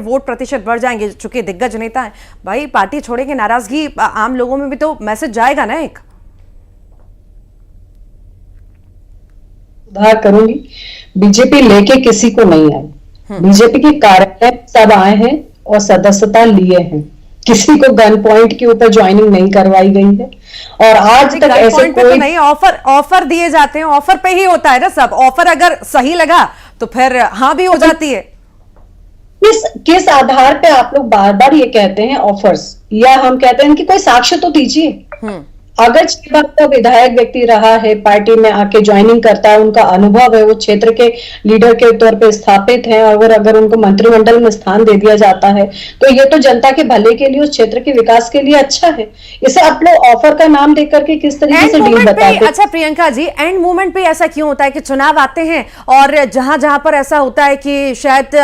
Vote प्रतिशत बढ़ जाएंगे, चूंकि दिग्गज नेता है भाई, पार्टी छोड़ेंगे, नाराजगी आम लोगों में भी तो मैसेज जाएगा ना एक। सुधार करूंगी, बीजेपी लेके किसी को नहीं आई। बीजेपी के कार्यालय सब आए हैं और सदस्यता लिए हैं, किसी को गन पॉइंट के ऊपर ज्वाइनिंग नहीं करवाई गई है। और आज तक ऐसे कोई तो नहीं, ऑफर दिए जाते हैं, ऑफर पे ही होता है ना सब। ऑफर अगर सही लगा तो फिर हाँ भी हो जाती है। किस आधार पे आप लोग बार बार ये कहते हैं ऑफर्स, या हम कहते हैं कि कोई साक्ष्य तो दीजिए। अगर 6 बार का विधायक व्यक्ति रहा है, पार्टी में आके ज्वाइनिंग करता है, उनका अनुभव है, वो क्षेत्र के लीडर के तौर पे स्थापित हैं, और अगर उनको मंत्रिमंडल में स्थान दे दिया जाता है तो ये तो जनता के भले के लिए, उस क्षेत्र के विकास के लिए अच्छा है। इसे आप लोग ऑफर का नाम देकर के किस तरीके से डील बताते हैं? अच्छा प्रियंका जी, एंड मूवमेंट पे ऐसा क्यों होता है कि चुनाव आते हैं और जहां जहां पर ऐसा होता है कि शायद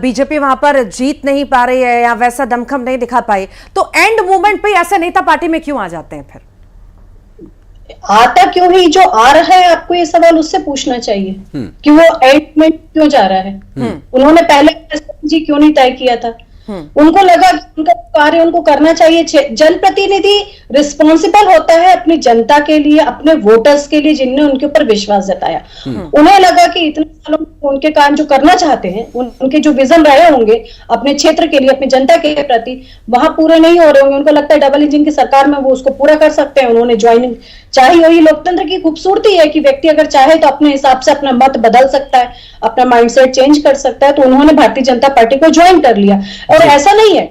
बीजेपी वहां पर जीत नहीं पा रही है या वैसा दमखम नहीं दिखा पाई, तो एंड मूवमेंट पे ऐसा नेता पार्टी में क्यों आ जाते हैं? फिर आता क्यों ही, जो आ रहा है आपको ये सवाल उससे पूछना चाहिए कि वो एंड में क्यों जा रहा है। उन्होंने पहले जी क्यों नहीं तय किया था? उनको लगा कि उनका कार्य उनको करना चाहिए। जनप्रतिनिधि रिस्पॉन्सिबल होता है अपनी जनता के लिए, अपने वोटर्स के लिए, जिनने उनके ऊपर विश्वास जताया। उन्हें लगा कि इतने सालों में उनके काम जो करना चाहते हैं, उनके जो विजन रहे होंगे अपने क्षेत्र के लिए, अपनी जनता के प्रति, वहां पूरे नहीं हो रहे होंगे। उनको लगता है डबल इंजन की सरकार में वो उसको पूरा कर सकते हैं। उन्होंने ज्वाइनिंग चाहिए। और ये लोकतंत्र की खूबसूरती है कि व्यक्ति अगर चाहे तो अपने हिसाब से अपना मत बदल सकता है, अपना माइंडसेट चेंज कर सकता है। तो उन्होंने भारतीय जनता पार्टी को ज्वाइन कर लिया। और ऐसा नहीं है,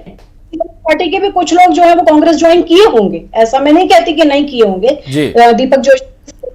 पार्टी के भी कुछ लोग जो है वो कांग्रेस ज्वाइन किए होंगे, ऐसा मैं नहीं कहती कि नहीं किए होंगे। दीपक जोशी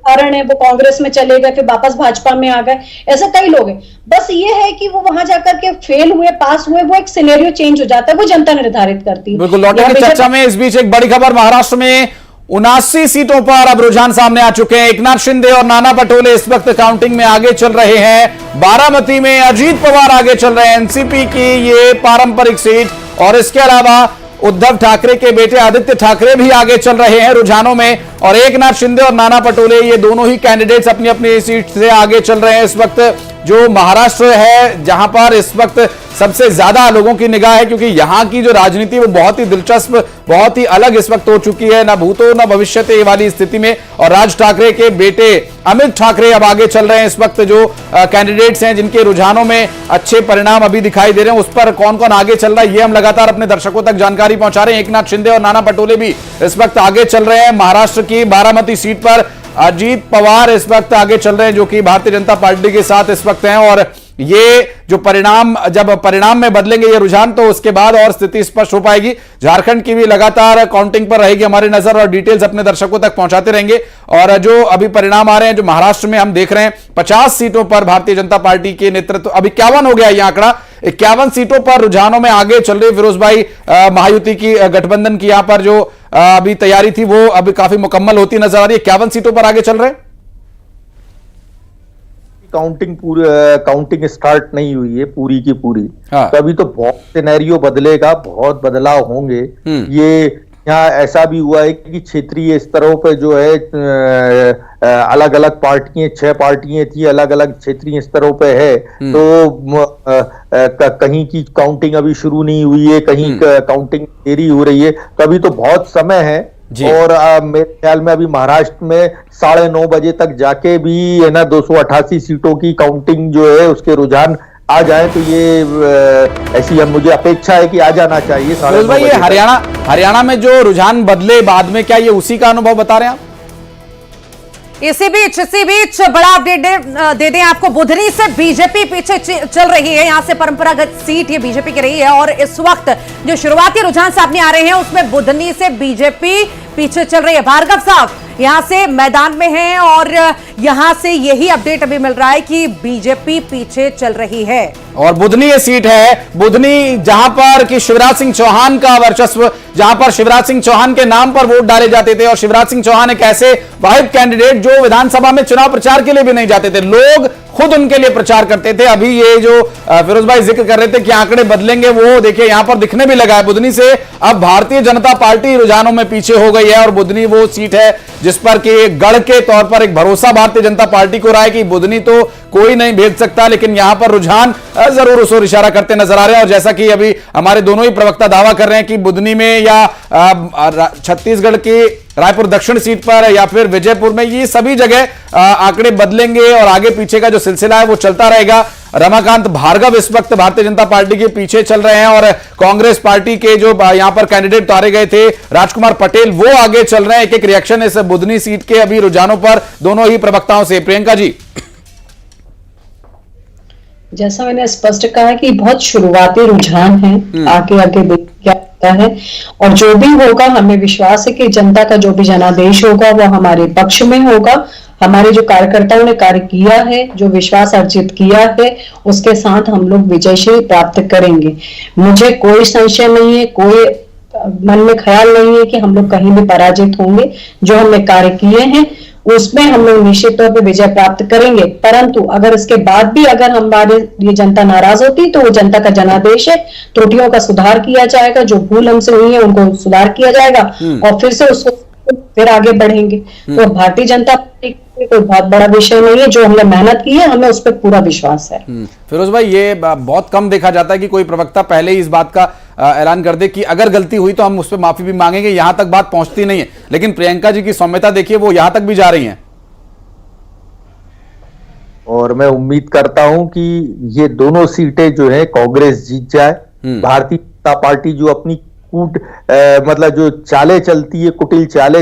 कारण है वो कांग्रेस में चले गए, फिर वापस भाजपा में आ गए, ऐसे कई लोग हैं। बस ये है कि वो वहां जाकर के फेल हुए, पास हुए, वो एक सिनेरियो चेंज हो जाता है, वो जनता निर्धारित करती है। बिल्कुल लौटेंगे चर्चा में। इस बीच एक बड़ी खबर, महाराष्ट्र में 79 सीटों पर अब रुझान सामने आ चुके हैं। एकनाथ शिंदे और नाना पटोले इस वक्त काउंटिंग में आगे चल रहे हैं। बारामती में अजीत पवार आगे चल रहे हैं, एनसीपी की ये पारंपरिक सीट, और इसके अलावा उद्धव ठाकरे के बेटे आदित्य ठाकरे भी आगे चल रहे हैं रुझानों में। और एकनाथ शिंदे और नाना पटोले ये दोनों ही कैंडिडेट्स अपनी अपनी सीट से आगे चल रहे हैं। इस वक्त जो महाराष्ट्र है, जहां पर इस वक्त सबसे ज्यादा लोगों की निगाह है, क्योंकि यहां की जो राजनीति वो बहुत ही दिलचस्प, बहुत ही अलग इस वक्त हो चुकी है। ना भूतो ना भविष्यते वाली स्थिति में। और राज ठाकरे के बेटे अमित ठाकरे अब आगे चल रहे हैं। इस वक्त जो कैंडिडेट्स हैं जिनके रुझानों में अच्छे परिणाम अभी दिखाई दे रहे हैं, उस पर कौन कौन आगे चल रहा है ये हम लगातार अपने दर्शकों तक जानकारी पहुंचा रहे हैं। एकनाथ शिंदे और नाना पटोले भी इस वक्त आगे चल रहे हैं। महाराष्ट्र की बारामती सीट पर अजीत पवार इस वक्त आगे चल रहे हैं, जो कि भारतीय जनता पार्टी के साथ इस वक्त हैं। और ये जो परिणाम, जब परिणाम में बदलेंगे ये रुझान, तो उसके बाद और स्थिति स्पष्ट हो पाएगी। झारखंड की भी लगातार काउंटिंग पर रहेगी हमारी नजर, और डिटेल्स अपने दर्शकों तक पहुंचाते रहेंगे। और जो अभी परिणाम आ रहे हैं, जो महाराष्ट्र में हम देख रहे हैं, 50 सीटों पर भारतीय जनता पार्टी के नेतृत्व, अब 51 हो गया ये आंकड़ा, 51 सीटों पर रुझानों में आगे चल रही। फिरोज भाई, महायुति की, गठबंधन की यहाँ पर जो अभी तैयारी थी वो अभी काफी मुकम्मल होती नजर आ रही है। 51 सीटों पर आगे चल रहे हैं। काउंटिंग स्टार्ट नहीं हुई है पूरी की पूरी। हाँ। तो अभी तो बहुत सिनेरियो बदलेगा, बहुत बदलाव होंगे। ये यहाँ ऐसा भी हुआ है कि क्षेत्रीय स्तरों पे जो है अलग अलग पार्टियां, 6 पार्टियां थी, अलग अलग क्षेत्रीय स्तरों पे है। तो कहीं की काउंटिंग अभी शुरू नहीं हुई है, कहीं काउंटिंग देरी हो रही है। तो अभी तो बहुत समय है। और मेरे ख्याल में अभी महाराष्ट्र में 9:30 बजे तक जाके भी है ना 288 सीटों की काउंटिंग जो है उसके रुझान आ जाए, तो ये ऐसी मुझे अपेक्षा है कि आ जाना चाहिए। भाई, ये हरियाणा में जो रुझान बदले बाद में, क्या ये उसी का अनुभव बता रहे हैं आप? इसी बीच बड़ा अपडेट दे दें आपको। बुधनी से बीजेपी पीछे चल रही है। यहां से परंपरागत सीट ये बीजेपी की रही है, और इस वक्त जो शुरुआती रुझान सामने आ रहे हैं उसमें बुधनी से बीजेपी पीछे चल रही है। भार्गव साहब यहां से मैदान में हैं, और यहां से यही अपडेट अभी मिल रहा है कि बीजेपी पीछे चल रही है। और बुधनी ये सीट है, बुधनी जहां पर कि शिवराज सिंह चौहान का वर्चस्व, जहां पर शिवराज सिंह चौहान के नाम पर वोट डाले जाते थे, और शिवराज सिंह चौहान एक ऐसे वाहिद कैंडिडेट जो विधानसभा में चुनाव प्रचार के लिए भी नहीं जाते थे, लोग खुद उनके लिए प्रचार करते थे। अभी ये जो फिरोज भाई जिक्र कर रहे थे कि आंकड़े बदलेंगे, वो देखिए यहां पर दिखने भी लगा है। बुधनी से अब भारतीय जनता पार्टी रुझानों में पीछे हो गई है और बुधनी वो सीट है जिस पर कि गढ़ के तौर पर एक भरोसा भारतीय जनता पार्टी को रहा है कि बुधनी तो कोई नहीं भेज सकता, लेकिन यहां पर रुझान जरूर उस ओर इशारा करते नजर आ रहे हैं। और जैसा कि अभी हमारे दोनों ही प्रवक्ता दावा कर रहे हैं कि बुधनी में या छत्तीसगढ़ की रायपुर दक्षिण सीट पर या फिर विजयपुर में, ये सभी जगह आंकड़े बदलेंगे और आगे पीछे का जो सिलसिला है वो चलता रहेगा। रमाकांत भार्गव इस वक्त भारतीय जनता पार्टी के पीछे चल रहे हैं और कांग्रेस पार्टी के जो यहां पर कैंडिडेट उतारे गए थे राजकुमार पटेल, वो आगे चल रहे हैं। एक रिएक्शन इस बुधनी सीट के अभी रुझानों पर दोनों ही प्रवक्ताओं से। प्रियंका जी, जैसा मैंने स्पष्ट कहा कि बहुत शुरुआती रुझान है, आगे आगे देख क्या होता है और जो भी होगा हमें विश्वास है कि जनता का जो भी जनादेश होगा वो हमारे पक्ष में होगा। हमारे जो कार्यकर्ताओं ने कार्य किया है, जो विश्वास अर्जित किया है, उसके साथ हम लोग विजयश्री प्राप्त करेंगे। मुझे कोई संशय नहीं है, कोई मन में ख्याल नहीं है कि हम लोग कहीं भी पराजित होंगे। जो हमने कार्य किए हैं उसमें हम लोग निश्चित तौर पे विजय प्राप्त करेंगे। परंतु अगर इसके बाद भी अगर हमारे ये जनता नाराज होती तो वो जनता का जनादेश है, त्रुटियों का सुधार किया जाएगा, जो भूल हमसे हुई है उनको सुधार किया जाएगा और फिर से उसको फिर आगे बढ़ेंगे। तो भारतीय जनता पार्टी कोई बहुत बड़ा विषय नहीं है, जो हमने मेहनत की है हमें उस पर पूरा विश्वास है। फिरोज भाई, ये बहुत कम देखा जाता है कि कोई प्रवक्ता पहले ही इस बात का ऐलान कर दे कि अगर गलती हुई तो हम उस पर माफी भी मांगेंगे। यहां तक बात पहुंचती नहीं है, लेकिन प्रियंका जी की सौम्यता देखिए, वो यहां तक भी जा रही हैं। और मैं उम्मीद करता हूं कि ये दोनों सीटें जो है कांग्रेस जीत जाए। भारतीय जनता पार्टी जो अपनी मतलब जो चालें चलती है, कुटिल चालें